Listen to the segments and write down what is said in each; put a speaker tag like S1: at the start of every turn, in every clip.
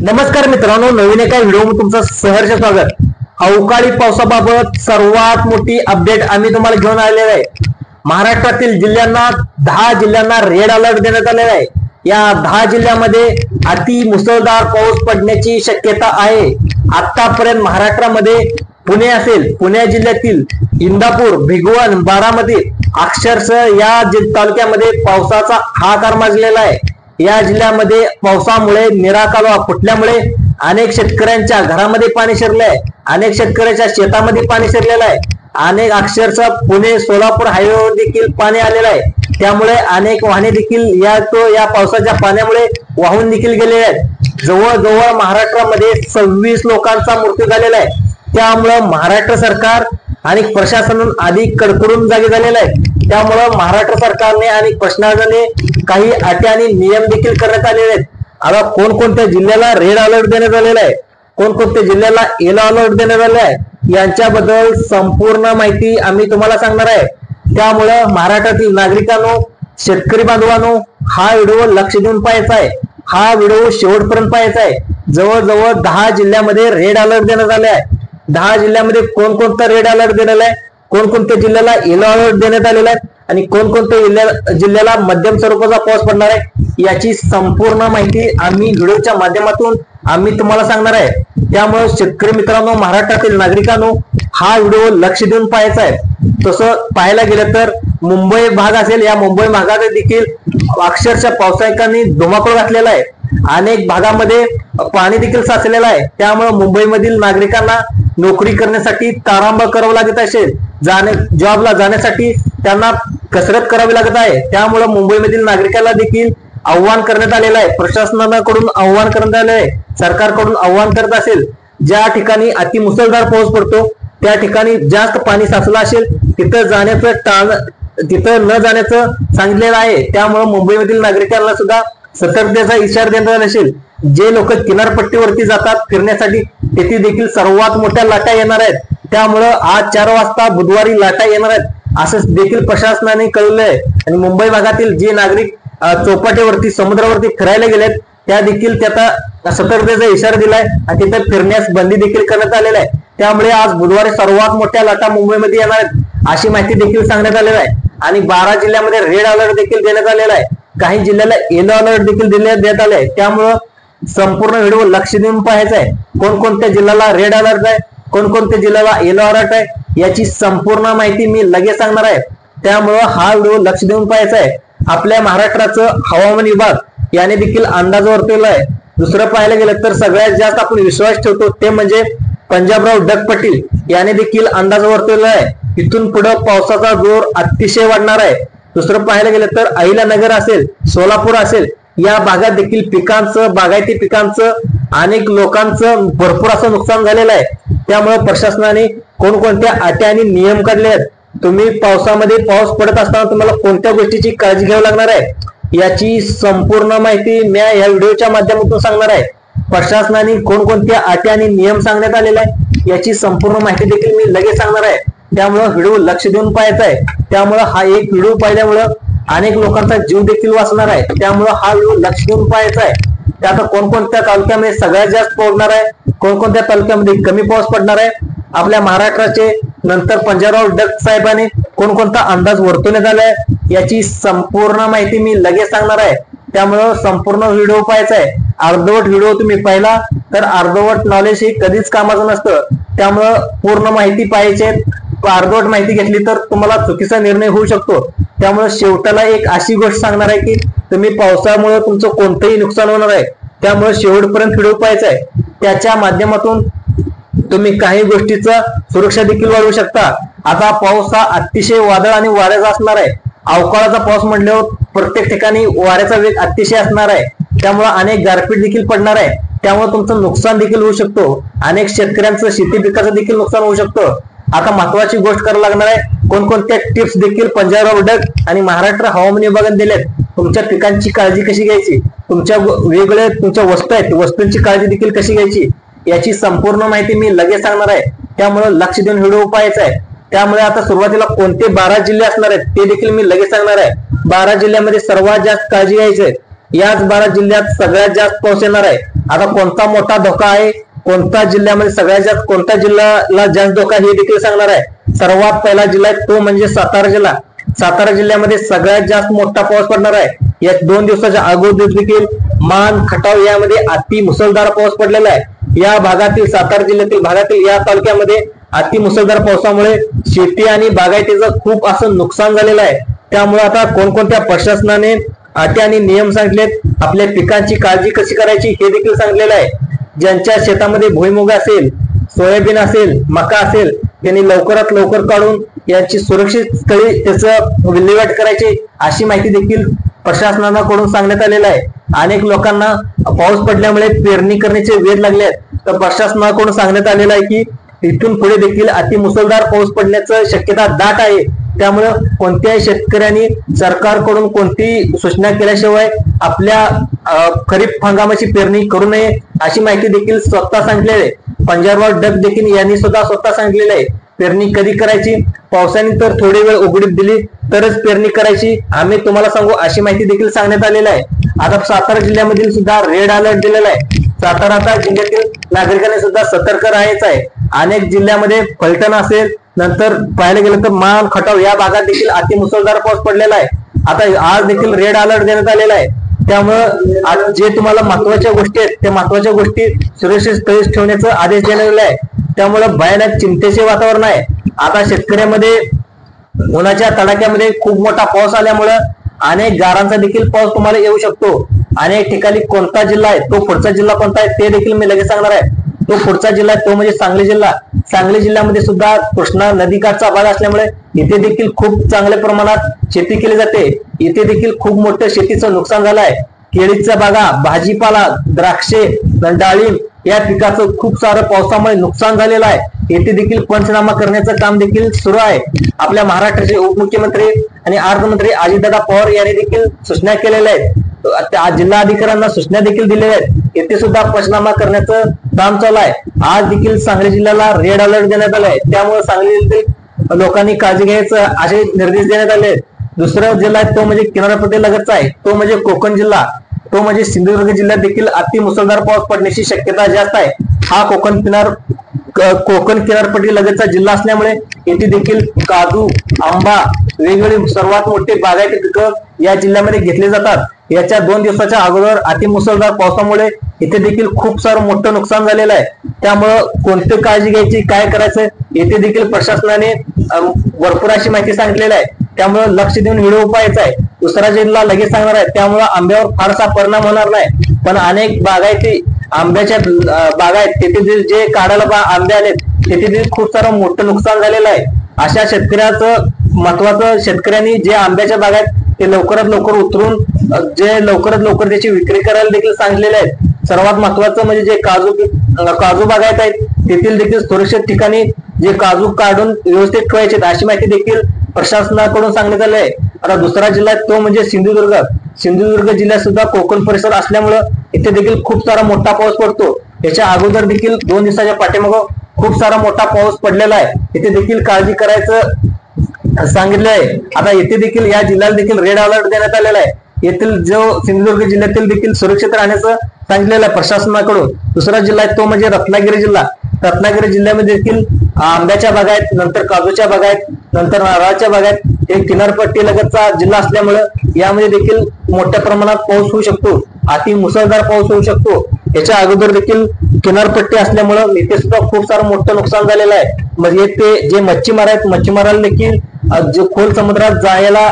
S1: नमस्कार मित्रांनो, नवीन एका व्हिडिओमध्ये तुमचं सहर्ष स्वागत। अवकाळी पावसाबाबत सर्वात मोठी अपडेट आम्ही तुम्हाला घेऊन आलेलो आहे। महाराष्ट्रातील जिल्ह्यांना 10 जिल्ह्यांना रेड अलर्ट देण्यात आलेला आहे। या 10 जिल्ह्यांमध्ये अति मुसळधार पाऊस पडण्याची शक्यता आहे। आतापर्यंत महाराष्ट्रामध्ये पुणे असेल, पुणे जिल्ह्यातील इंदापूर, भिगवण, बारामती अक्षरशः या तालुक्यामध्ये पावसाचा हाहाकार माजलेला आहे। या जिल्ह्यामध्ये पावसामुळे निराकालवा फुटल्यामुळे अनेक शेतकऱ्यांच्या घरामध्ये पाणी शिरले आहे, अनेक शेतकऱ्यांच्या शेतामध्ये पाणी शिरलेलं आहे, अनेक अक्षरशः पुणे सोलापूर हायवेवर देखील पाणी आलेलं आहे। त्यामुळे अनेक वाहने देखील या पावसाच्या पाण्यामुळे वाहून देखील गेलेले आहेत। जवळजवळ महाराष्ट्रामध्ये 26 लोकांचा मृत्यू झालेला आहे। त्यामुळे महाराष्ट्र सरकार आणि प्रशासन अधिक कडकडून जागे झालेलं आहे। त्यामुळे महाराष्ट्र सरकारने आणि प्रशासनाने काही अटी आणि नियम देखील करण्यात आलेले आहेत। आता कोणकोणत्या जिल्ह्याला रेड अलर्ट देण्यात आलेला आहे, कोणकोणत्या जिल्ह्याला येलो अलर्ट देण्यात आलेला आहे, यांच्याबद्दल संपूर्ण माहिती आम्ही तुम्हाला सांगणार आहे। त्यामुळे महाराष्ट्रातील नागरिकांनो, शेतकरी बांधवांनो, हा व्हिडिओ लक्ष देऊन पाहायचा आहे। हा व्हिडिओ शेवटपर्यंत पाहायचा आहे। जवळजवळ 10 जिल्ह्यामध्ये रेड अलर्ट देण्यात आले आहे। 10 जिल्ह्यामध्ये कोणकोणता रेड अलर्ट देण्यात आहे, कोणकोणत्या जिल्ह्याला येलो अलर्ट देण्यात आलेला आहे आणि कोणकोणत्या जिल्ह्याला मध्यम स्वरूपाचा पाऊस पडणार आहे, याची संपूर्ण माहिती आम्ही व्हिडिओच्या माध्यमातून आम्ही तुम्हाला सांगणार आहे। त्यामुळे शेतकरी मित्रांनो, महाराष्ट्रातील नागरिकांनो, हा व्हिडिओ लक्ष देऊन पाहायचा आहे। तसं पाहायला गेलं तर मुंबई भाग असेल, या मुंबई भागात देखील अक्षरशः पावसाळ्याने धुमाकूळ घातलेला आहे। अनेक भागामध्ये पाणी देखील साचलेलं आहे। त्यामुळे मुंबईमधील नागरिकांना नोकरी करण्यासाठी तारांबळ करावं लागत असेल, जॉबला जाण्यासाठी त्यांना कसरत करावी लागत आहे। त्यामुळे मुंबईमधील नागरिकांना देखील आव्हान करण्यात आलेलं आहे, प्रशासनाकडून आव्हान करण्यात आलेलं आहे, सरकारकडून आव्हान करत असेल, ज्या ठिकाणी अति मुसळधार पाऊस पडतो त्या ठिकाणी जास्त पाणी साचलं असेल तिथं न जाण्याचं सांगितलेलं आहे। त्यामुळे मुंबईमधील नागरिकांना सुद्धा सतर्कतेचा इशारा देण्यात आला असेल। जे लोक किनारपट्टीवरती जातात फिरण्यासाठी तेथे देखील सर्वात मोठ्या लाटा येणार आहेत। त्यामुळं आज 4 वाजता बुधवारी लाटा येणार आहेत असं देखील प्रशासनाने कळवलं आहे। आणि मुंबई भागातील जे नागरिक चौपाटीवरती समुद्रावरती फिरायला गेलेत त्या देखील त्याचा सतर्कतेचा इशारा दिलाय आणि तिथे फिरण्यास बंदी देखील करण्यात आलेला आहे। त्यामुळे आज बुधवारी सर्वात मोठ्या लाटा मुंबईमध्ये येणार आहेत अशी माहिती देखील सांगण्यात आलेली आहे। आणि 12 जिल्ह्यामध्ये रेड अलर्ट देखील देण्यात आलेला आहे। काही जिल्ह्याला येलो अलर्ट देखील देण्यात आले आहे। त्यामुळं संपूर्ण व्हिडिओ लक्ष देऊन पाहायचा आहे। कोणकोणत्या जिल्ह्याला रेड अलर्ट आहे, कोणकोणत्या जिल्ह्याला येलो अलर्ट आहे, याची संपूर्ण माहिती मी लगेच सांगणार आहे। त्यामुळं हा व्हिडिओ लक्ष देऊन पाहायचा आहे। आपल्या महाराष्ट्राचं हवामान विभाग याने देखील अंदाज वर्तवला आहे। दुसरं पाहायला गेलं तर सगळ्यात जास्त आपण विश्वास ठेवतो ते म्हणजे पंजाबराव डग पाटील याने देखील अंदाज वर्तवला आहे। इथून पुढे पावसाचा जोर अतिशय वाढणार आहे। दुसरं पाहायला गेलं तर अहिल्यानगर असेल, सोलापूर असेल, या भागात देखील पिकांचं, बागायती पिकांचं, अनेक लोकांचं भरपूर असं नुकसान झालेलं आहे। त्यामुळे प्रशासनाने कोणकोणत्या अटी आणि नियम काढले आहेत, तुम्ही पावसामध्ये पाऊस पडत असताना तुम्हाला कोणत्या गोष्टीची काळजी घ्यावी लागणार आहे, याची संपूर्ण माहिती मी या व्हिडिओच्या माध्यमातून सांगणार आहे। प्रशासनाने कोणकोणत्या अटी आणि नियम सांगण्यात आलेले आहे याची संपूर्ण माहिती देखील मी लगेच सांगणार आहे। त्यामुळे व्हिडिओ लक्ष देऊन पाहायचा आहे। त्यामुळे हा एक व्हिडिओ पाहिल्यामुळे अनेक लोकांचा जीव देखील वाचणार आहे। त्यामुळे हा व्हिडिओ लक्ष देऊन पाहायचा आहे। त्यात कोणकोणत्या तालुक्यामध्ये सगळ्यात जास्त पडणार आहे, कोणकोणत्या तालुक्यामध्ये कमी पाऊस पडणार आहे, आपल्या महाराष्ट्राचे नंतर पंजाबराव डग साहेबांनी कोणकोणता अंदाज वर्तवण्यात आलाय याची संपूर्ण माहिती मी लगेच सांगणार आहे। त्यामुळे संपूर्ण व्हिडिओ पाहायचा आहे। अर्धवट व्हिडिओ तुम्ही पाहिला तर अर्धवट नॉलेज हे कधीच कामाचं नसतं। त्यामुळे पूर्ण माहिती पाहिजे, अर्धवट माहिती घेतली तर तुम्हाला चुकीचा निर्णय होऊ शकतो। त्यामुळे शेवटाला एक अशी गोष्ट सांगणार आहे की तुम्ही पावसामुळे तुमचं कोणतंही नुकसान होणार आहे। त्यामुळे शेवटपर्यंत व्हिडिओ पाहायचा आहे। त्याच्या माध्यमातून तुम्ही काही गोष्टीचा सुरक्षा देखील वाढवू शकता। आता पाऊस हा अतिशय वादळ आणि वाऱ्याचा असणार आहे। अवकाळाचा पाऊस म्हटल्यावर प्रत्येक ठिकाणी वाऱ्याचा वेग अतिशय असणार आहे। त्यामुळे अनेक गारपीट देखील पडणार आहे। त्यामुळे तुमचं नुकसान देखील होऊ शकतो। अनेक शेतकऱ्यांचं शेती पिकाचं देखील नुकसान होऊ शकतं। आता महत्वाची गोष्ट करायला लागणार आहे, कोणकोणत्या टिप्स देखील पंजाबराव डग आणि महाराष्ट्र हवामान विभागाने दिलेत। तुमच्या पिकांची काळजी कशी घ्यायची, तुमच्या वस्तू आहेत वस्तूंची काळजी देखील कशी घ्यायची याची संपूर्ण माहिती मी लगेच सांगणार आहे। त्यामुळे लक्ष देऊन व्हिडिओ पाहायचा आहे। त्यामुळे आता सुरुवातीला कोणते 12 जिल्हे असणार आहेत ते देखील मी लगेच सांगणार आहे। 12 जिल्ह्यामध्ये सर्वात जास्त काळजी घ्यायची आहे। याच 12 जिल्ह्यात सगळ्यात जास्त पाऊस येणार आहे। आता कोणता मोठा धोका आहे, कोणत्या जिल्ह्यामध्ये सगळ्यात जास्त, कोणत्या जिल्ह्याला जास्त धोका हे देखील सांगणार आहे। सर्वात पहिला जिल्हा आहे तो म्हणजे सातारा जिल्हा। सातारा जिल्ह्यामध्ये सगळ्यात जास्त मोठा पाऊस पडणार आहे। या 2 दिवसाच्या अगोदर देखील मान, खटाव यामध्ये अति मुसळधार पाऊस पडलेला आहे। या भागातील, सातारा जिल्ह्यातील भागातील या तालुक्यामध्ये अति मुसळधार पावसामुळे शेती आणि बागायतीचं खूप असं नुकसान झालेलं आहे। त्यामुळे आता कोणकोणत्या प्रशासनाने अटी आणि नियम सांगितलेत, आपल्या पिकांची काळजी कशी करायची हे देखील सांगितलेलं आहे। ज्यांच्या शेतामध्ये भुईमुग असेल, सोयाबीन असेल, मका असेल, त्यांनी लवकरात लवकर काढून याची सुरक्षित स्थळी त्याचं विल्हेवाट करायची अशी माहिती देखील प्रशासनाकडून सांगण्यात आलेलं आहे। अनेक लोकांना पाऊस पडल्यामुळे पेरणी करण्याचे वेध लागले आहेत, तर प्रशासनाकडून सांगण्यात आलेलं आहे की इथून पुढे देखील अति मुसळधार पाऊस पडण्याची शक्यता दाट आहे। त्यामुळे कोणत्याही शेतकऱ्यांनी सरकारकडून कोणती सूचना केल्याशिवाय आपल्या खरीप हंगामाची पेरणी करू नये अशी माहिती देखील स्वतः सांगितलेली आहे। पंजाबराव डक देखील यांनी सुद्धा स्वतः सांगितलेलं आहे, पेरणी कधी करायची, पावसाने तर थोडी वेळ उघडीप दिली तरच पेरणी करायची, आम्ही तुम्हाला सांगू अशी माहिती देखील सांगण्यात आलेली आहे। आता सातारा जिल्ह्यामधील सुद्धा रेड अलर्ट दिलेला आहे। सातारा जिल्ह्यातील नागरिकांनी सुद्धा सतर्क राहायचं आहे। अनेक जिल्ह्यामध्ये फलटण असेल, नंतर पाहायला गेलं तर मान, खटाव या भागात देखील अति मुसळधार पाऊस पडलेला आहे। आता आज देखील रेड अलर्ट देण्यात आलेला आहे। त्यामुळं जे तुम्हाला महत्वाच्या गोष्टी आहेत त्या महत्वाच्या गोष्टी सुरक्षित स्थळी ठेवण्याचा आदेश देण्यात आलेला आहे। त्यामुळे भयानक चिंतेचे वातावरण आहे। आता शेतकऱ्यामध्ये उन्हाच्या तडाख्यामध्ये खूप मोठा पाऊस आल्यामुळे अनेक गारांचा देखील पाऊस तुम्हाला येऊ शकतो। अनेक ठिकाणी कोणता जिल्हा आहे, तो पुढचा जिल्हा कोणता आहे ते देखील मी लगेच सांगणार आहे। तो पुढचा जिल्हा तो म्हणजे सांगली जिल्हा। सांगली जिल्ह्यामध्ये सुद्धा कृष्णा नदीकाठचा भाग असल्यामुळे इथे देखील खूप चांगल्या प्रमाणात शेती केली जाते। इथे देखील खूप मोठं शेतीचं नुकसान झालं आहे। केळीचा बागा, भाजीपाला, द्राक्षे, डाळिंब या पिकाचं खूप सारं पावसामुळे नुकसान झालेलं आहे। येथे देखील पंचनामा करण्याचं काम देखील सुरू आहे। आपल्या महाराष्ट्राचे उपमुख्यमंत्री आणि अर्थमंत्री अजितदादा पवार यांनी देखील सूचना केलेल्या आहेत, जिल्हा अधिकाऱ्यांना सूचना देखील दिलेल्या आहेत। येथे सुद्धा पंचनामा करण्याचं काम चालू आहे। आज देखील सांगली जिल्ह्याला रेड अलर्ट देण्यात आला आहे। त्यामुळे सांगली जिल्ह्यातील लोकांनी काळजी घ्यायचं असे निर्देश देण्यात आले आहेत। दुसरा जिल्हा तो म्हणजे किनारपट्टी लगतचा आहे, तो म्हणजे कोकण जिल्हा। तो म्हणजे सिंधुदुर्ग जिल्ह्यात देखील अति मुसळधार पाऊस पडण्याची शक्यता जास्त आहे। हा कोकण किनारपट्टी लगतचा जिल्हा असल्यामुळे येथे देखील काजू, आंबा, वेगवेगळी सर्वात मोठे बागायती पिकं या जिल्ह्यामध्ये घेतले जातात। याच्या 2 दिवसाच्या अगोदर अति मुसळधार पावसामुळे इथे देखील खूप सारं मोठं नुकसान झालेलं आहे। त्यामुळं कोणती काळजी घ्यायची, काय करायचं येथे देखील प्रशासनाने भरपूर अशी माहिती सांगितलेली आहे। त्यामुळे लक्ष देऊन व्हिडिओ उपायाचा आहे। दुसरा जिल्हा लगेच सांगणार आहे, त्यामुळे आंब्यावर फारसा परिणाम होणार नाही, पण अनेक बागायती आंब्याच्या बागा आहेत तिथे जे काढायला आंबे आलेत तिथे खूप सारं मोठं नुकसान झालेलं आहे। अशा शेतकऱ्याचं महत्वाचं, शेतकऱ्यांनी जे आंब्याच्या बागा आहेत ते लवकरात लवकर उतरून जे लवकरात लवकर त्याची विक्री करायला देखील सांगितलेले आहेत। सर्वात महत्वाचं म्हणजे जे काजू बागायत आहेत तेथील देखील सुरक्षित ठिकाणी जे काजू काढून व्यवस्थित ठेवायचे अशी माहिती देखील प्रशासनाकडून सांगण्यात आले आहे। आता दुसरा जिल्हा तो म्हणजे सिंधुदुर्ग। सिंधुदुर्ग जिल्ह्यात सुद्धा कोकण परिसर असल्यामुळे इथे देखील खूप सारा मोठा पाऊस पडतो। याच्या अगोदर देखील 2 दिवसाच्या पाठीमागं खूप सारा मोठा पाऊस पडलेला आहे। इथे देखील काळजी करायचं सांगितलं आहे। आता येथे देखील या जिल्ह्याला देखील रेड अलर्ट देण्यात आलेला आहे। येथील जो सिंधुदुर्ग जिल्ह्यातील देखील सुरक्षित राहण्याचं सांगितलेलं आहे प्रशासनाकडून। दुसरा जिल्हा आहे तो म्हणजे रत्नागिरी जिल्हा। रत्नागिरी जिल्ह्यामध्ये देखील आंब्याच्या बागा आहेत, नंतर काजूच्या बागा आहेत, नंतर नारळाच्या बागा आहेत। हे किनारपट्टी लगतचा जिल्हा असल्यामुळे यामध्ये देखील मोठ्या प्रमाणात पाऊस होऊ शकतो, अति मुसळधार पाऊस होऊ शकतो। याच्या अगोदर देखील किनारपट्टी असल्यामुळे इथे सुद्धा खूप सारं मोठं नुकसान झालेलं आहे। म्हणजे ते जे मच्छीमार आहेत मच्छीमाराला देखील जे खोल समुद्रात जायला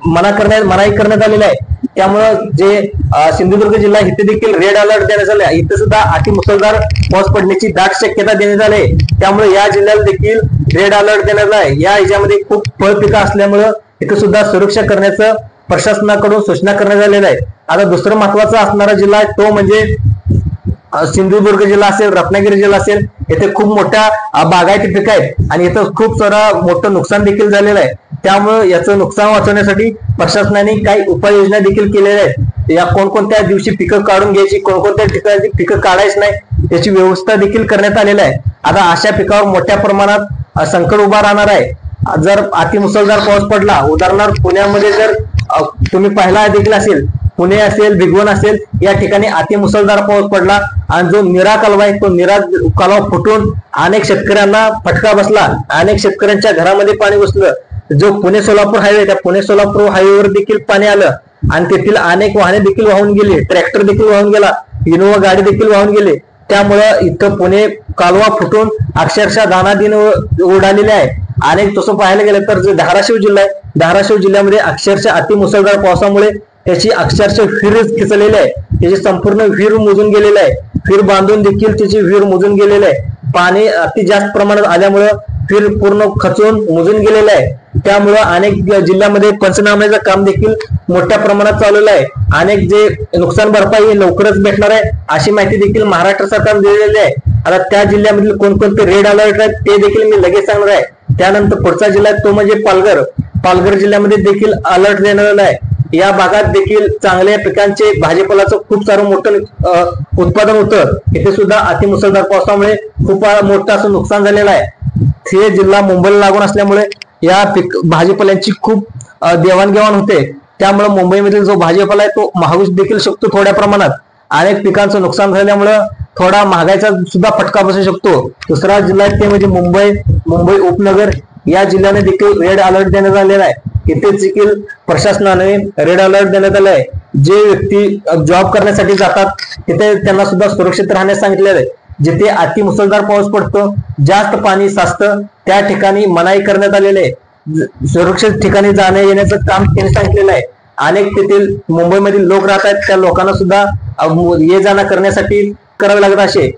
S1: मनाई करण्यात आलेली आहे। त्यामुळे जे सिंधुदुर्ग जिल्हा इथे देखील रेड अलर्ट देण्यात आले। इथे सुद्धा अति मुसळधार पाऊस पडण्याची दाट शक्यता देण्यात आली आहे। त्यामुळे या जिल्ह्याला देखील रेड अलर्ट देण्यात आलाय। या ह्याच्यामध्ये खूप फळपिकं असल्यामुळे इथे सुद्धा सुरक्षा करण्याचं प्रशासनाकडून सूचना करण्यात आलेल्या आहे। आता दुसरं महत्वाचा असणारा जिल्हा आहे तो म्हणजे सिंधुदुर्ग जिल्हा असेल, रत्नागिरी जिल्हा असेल। येथे खूप मोठ्या बागायती पिकं आहेत आणि इथं खूप सारं मोठं नुकसान देखील झालेलं आहे। त्यामुळे याचं नुकसान वाचवण्यासाठी प्रशासनाने काही उपाययोजना देखील केलेल्या आहेत। या कोणकोणत्या दिवशी पिकं काढून घ्यायची, कोणकोणत्या ठिकाणी पिकं काढायची नाही याची व्यवस्था देखील करण्यात आलेली आहे। आता अशा पिकावर मोठ्या प्रमाणात संकट उभा राहणार आहे। जर अतिमुसळधार पाऊस पडला, उदाहरणार्थ पुण्यामध्ये जर तुम्ही पाहिला देखील असेल, पुणे असेल, भिगवण असेल या ठिकाणी अतिमुसळधार पाऊस पडला आणि जो नीरा कालवा आहे तो नीरा कालवा फुटून अनेक शेतकऱ्यांना फटका बसला, अनेक शेतकऱ्यांच्या घरामध्ये पाणी घुसलं. जो पुणे सोलापूर हायवे, त्या पुणे सोलापूर हायवेवर देखील पाणी आलं आणि तेथील अनेक वाहने देखील वाहून गेली, ट्रॅक्टर देखील वाहून गेला, इनोवा गाडी देखील वाहून गेली. त्यामुळं इथं पुणे कालवा फुटून अक्षरशः दानादिन उडालेले आहे. आणि तसं पाहायला गेलं तर जे धाराशिव जिल्हा आहे, धाराशिव जिल्ह्यामध्ये अक्षरशः अतिमुसळधार पावसामुळे त्याची अक्षरशः विहीर खचलेली आहे, त्याची संपूर्ण विहीर मुजून गेलेली आहे, विहीर बांधून देखील त्याची विहीर मुजून गेलेली आहे. पाणी अति जास्त प्रमाणात आल्यामुळं विहीर पूर्ण खचून मुजून गेलेलं आहे. त्यामुळं अनेक जिल्ह्यामध्ये पंचनाम्याचं काम देखील मोठ्या प्रमाणात चाललेलं आहे. अनेक जे नुकसान भरपाई लवकरच भेटणार आहे अशी माहिती देखील महाराष्ट्र सरकारने दिलेली आहे. आता त्या जिल्ह्यामधील कोणकोणते रेड अलर्ट आहेत ते देखील मी लगेच सांगणार आहे. त्यानंतर पुढचा जिल्हा तो म्हणजे पालघर. पालघर जिल्ह्यामध्ये देखील अलर्ट देण्यात आला आहे. या भागात देखील चांगल्या पिकांचे भाजीपालाचं खूप सारं मोठं उत्पादन होतं. इथे सुद्धा अतिमुसळधार पावसामुळे खूप मोठं असं नुकसान झालेलं आहे. हे जिल्हा मुंबईला लागून असल्यामुळे या भाजीपाल्यांची खूप देवाणघेवाण होते. त्यामुळे मुंबईमधील जो भाजीपाला आहे तो महाग देखील शकतो थोड्या प्रमाणात. अनेक पिकांचं नुकसान झाल्यामुळं थोडा महागाईचा सुद्धा फटका बसू शकतो. दुसरा जिल्हा ते म्हणजे मुंबई उपनगर. या जिल्ह्याने देखील रेड अलर्ट देण्यात आलेला आहे. इथे देखील प्रशासनाने रेड अलर्ट देण्यात आला आहे. जे व्यक्ती जॉब करण्यासाठी जातात तिथे त्यांना सुद्धा सुरक्षित राहण्यास सांगितलेलं आहे. जिथे अतिमुसळधार पाऊस पडतो, जास्त पाणी साचतं त्या ठिकाणी मनाई करण्यात आलेली आहे. सुरक्षित ठिकाणी जाण्या येण्याचं काम त्यांनी सांगितलेलं आहे. अनेक तेथील मुंबईमधील लोक राहत आहेत, त्या लोकांना सुद्धा ये जाणं करण्यासाठी करावे लागत असे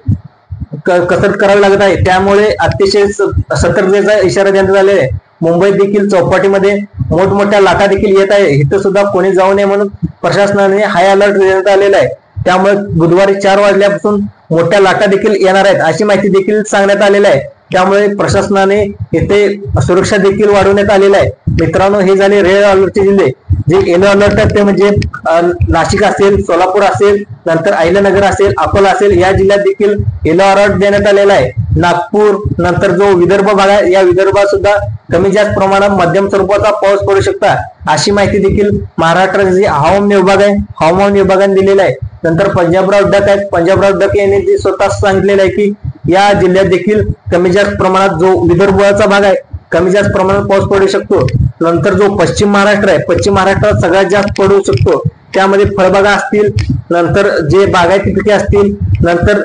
S1: कसरत करावी लागत आहे. त्यामुळे अतिशय सतर्कतेचा इशारा देण्यात आलेला आहे. मुंबईत देखील चौपाटीमध्ये मोठमोठ्या लाटा देखील येत आहे. इथं सुद्धा कोणी जाऊ नये म्हणून प्रशासनाने हाय अलर्ट देण्यात आलेला आहे. त्यामुळे बुधवारी 4 वाजल्यापासून मोठ्या लाटा देखील येणार आहेत अशी माहिती देखील सांगण्यात आलेली आहे. त्यामुळे प्रशासनाने इथे सुरक्षा देखील वाढवण्यात आलेली आहे. मित्रांनो, हे झाले रेड अलर्टचे जिल्हे. जे येलो अलर्ट आहेत ते म्हणजे नाशिक असेल, सोलापूर असेल, नंतर अहिल्यानगर असेल, अकोला असेल या जिल्ह्यात देखील येलो अलर्ट देण्यात आलेला आहे. नागपूर नंतर जो विदर्भ भाग आहे या विदर्भात सुद्धा कमी जास्त प्रमाणात मध्यम स्वरूपाचा पाऊस पडू शकता अशी माहिती देखील महाराष्ट्राचे जे हवामान विभाग आहे हवामान विभागाने दिलेला आहे. नंतर पंजाबराव डक आहेत, पंजाबराव डक यांनी स्वतः सांगितलेलं आहे की या जिल्ह्यात देखील कमी जास्त प्रमाणात जो विदर्भाचा भाग आहे कमी जास्त प्रमाणात पाऊस पडू शकतो. नंतर जो पश्चिम महाराष्ट्र आहे, पश्चिम महाराष्ट्रात सगळ्यात जास्त पडू शकतो. त्यामध्ये फळबागा असतील, नंतर जे बागायती पिके असतील, नंतर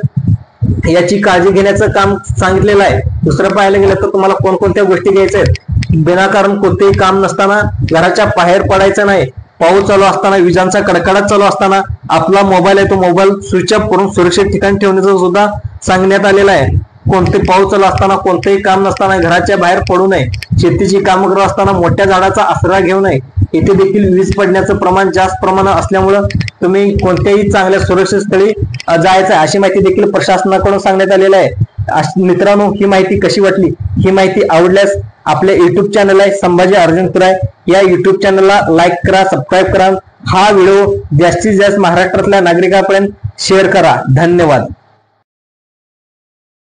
S1: याची काळजी घेण्याचं काम सांगितलेलं आहे. दुसरं पाहायला गेलं तर तुम्हाला कोणकोणत्या गोष्टी घ्यायच्या आहेत. विनाकारण कोणतेही काम नसताना घराच्या बाहेर पडायचं नाही. पाऊस चालू असताना, विजांचा कडकडाट चालू असताना आपला मोबाईल आहे तो मोबाईल स्विच ऑफ करून सुरक्षित ठिकाणी ठेवण्याचं सुद्धा सांगण्यात आलेलं आहे. कोणते पाऊस चालू असताना, कोणतेही काम नसताना घराच्या बाहेर पडू नये. शेतीची कामं करत असताना मोठ्या झाडाचा आसरा घेऊ नये. इथे देखील वीज पडण्याचं प्रमाण जास्त प्रमाणात असल्यामुळं तुम्ही कोणत्याही चांगल्या सुरक्षित स्थळी जायचं आहे अशी माहिती देखील प्रशासनाकडून सांगण्यात आलेलं आहे. मित्रांनो, ही माहिती कशी वाटली? ही माहिती आवडल्यास आपले युट्यूब चॅनल आहे संभाजी अर्जुन कुराय या युट्यूब चॅनलला लाईक करा, सबस्क्राईब करा. हा व्हिडिओ जास्तीत जास्त महाराष्ट्रातल्या नागरिकांपर्यंत शेअर करा. धन्यवाद.